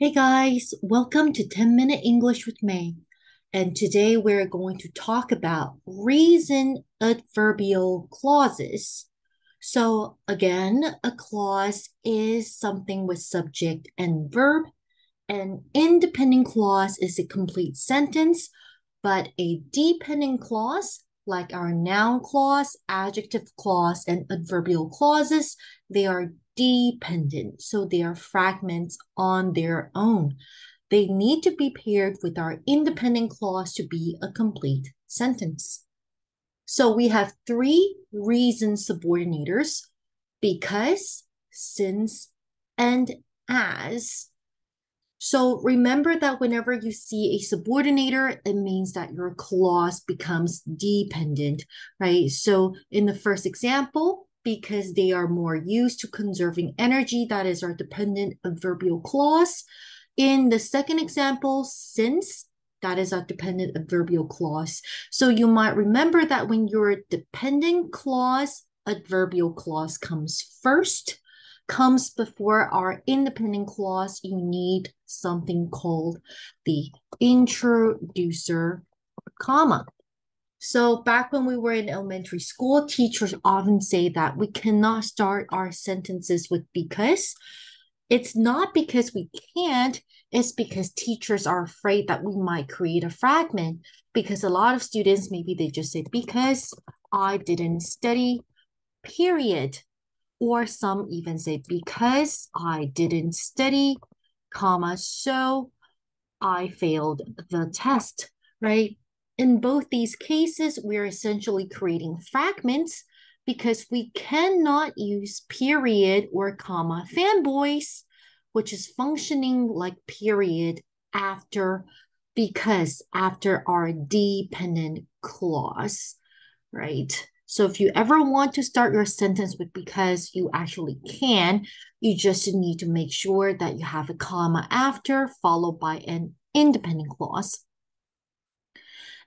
Hey guys, welcome to 10-Minute English with May. And today we're going to talk about reason adverbial clauses. So again, a clause is something with subject and verb. An independent clause is a complete sentence, but a dependent clause, like our noun clause, adjective clause, and adverbial clauses, they are dependent. So they are fragments on their own. They need to be paired with our independent clause to be a complete sentence. So we have three reason subordinators: because, since, and as. So remember that whenever you see a subordinator, it means that your clause becomes dependent, right? So in the first example, because they are more used to conserving energy, that is our dependent adverbial clause. In the second example, since, that is our dependent adverbial clause. So you might remember that when your dependent clause, adverbial clause comes first, comes before our independent clause, you need something called the introducer comma. So back when we were in elementary school, teachers often say that we cannot start our sentences with because. It's not because we can't, it's because teachers are afraid that we might create a fragment. Because a lot of students, maybe they just say, because I didn't study, period. Or some even say, because I didn't study, comma, so I failed the test, right? In both these cases, we're essentially creating fragments because we cannot use period or comma fanboys, which is functioning like period after because after our dependent clause, right? So if you ever want to start your sentence with because, you actually can. You just need to make sure that you have a comma after, followed by an independent clause.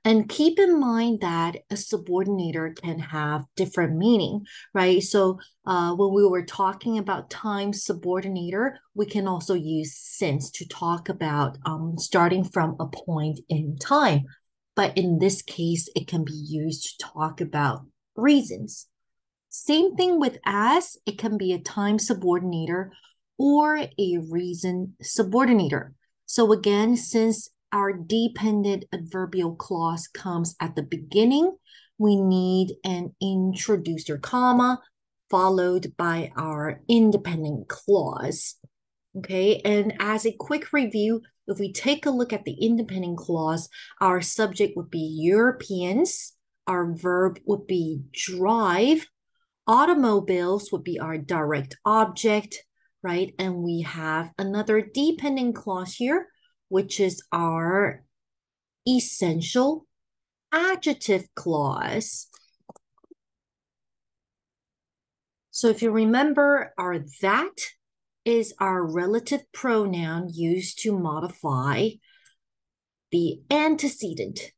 And keep in mind that a subordinator can have different meaning, right? So when we were talking about time subordinator, we can also use since to talk about starting from a point in time. But in this case, it can be used to talk about reasons. Same thing with as, it can be a time subordinator or a reason subordinator. So again, since our dependent adverbial clause comes at the beginning, we need an introducer comma followed by our independent clause. Okay, and as a quick review, if we take a look at the independent clause, our subject would be Europeans, our verb would be drive, automobiles would be our direct object, right? And we have another dependent clause here, which is our essential adjective clause. So if you remember, our that is our relative pronoun used to modify the antecedent,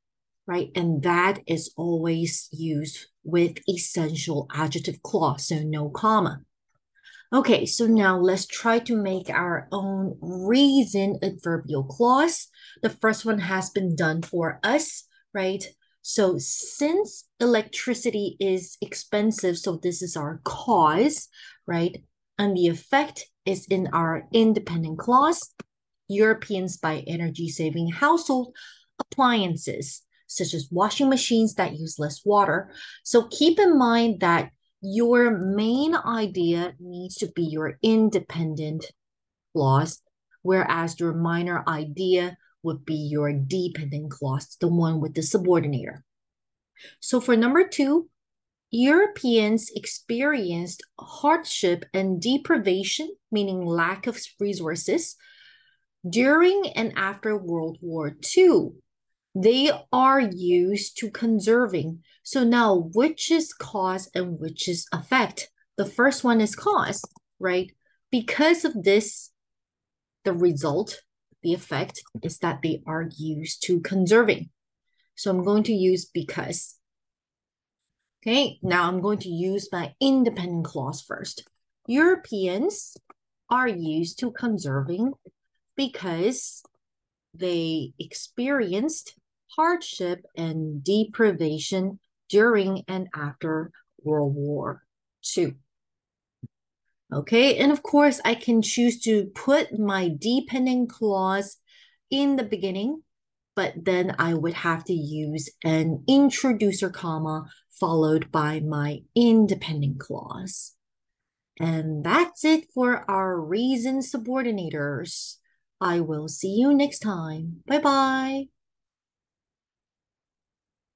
right? And that is always used with essential adjective clause, so no comma. Okay, so now let's try to make our own reason adverbial clause. The first one has been done for us, right? So since electricity is expensive, so this is our cause, right? And the effect is in our independent clause. Europeans buy energy-saving household appliances, such as washing machines that use less water. So keep in mind that your main idea needs to be your independent clause, whereas your minor idea would be your dependent clause, the one with the subordinator. So for number two, Europeans experienced hardship and deprivation, meaning lack of resources, during and after World War II. They are used to conserving. So now, which is cause and which is effect? The first one is cause, right? Because of this, the result, the effect is that they are used to conserving. So I'm going to use because. Okay, now I'm going to use my independent clause first. Europeans are used to conserving because they experienced hardship and deprivation during and after World War II. Okay, and of course, I can choose to put my dependent clause in the beginning, but then I would have to use an introducer comma followed by my independent clause. And that's it for our reason subordinators. I will see you next time. Bye bye.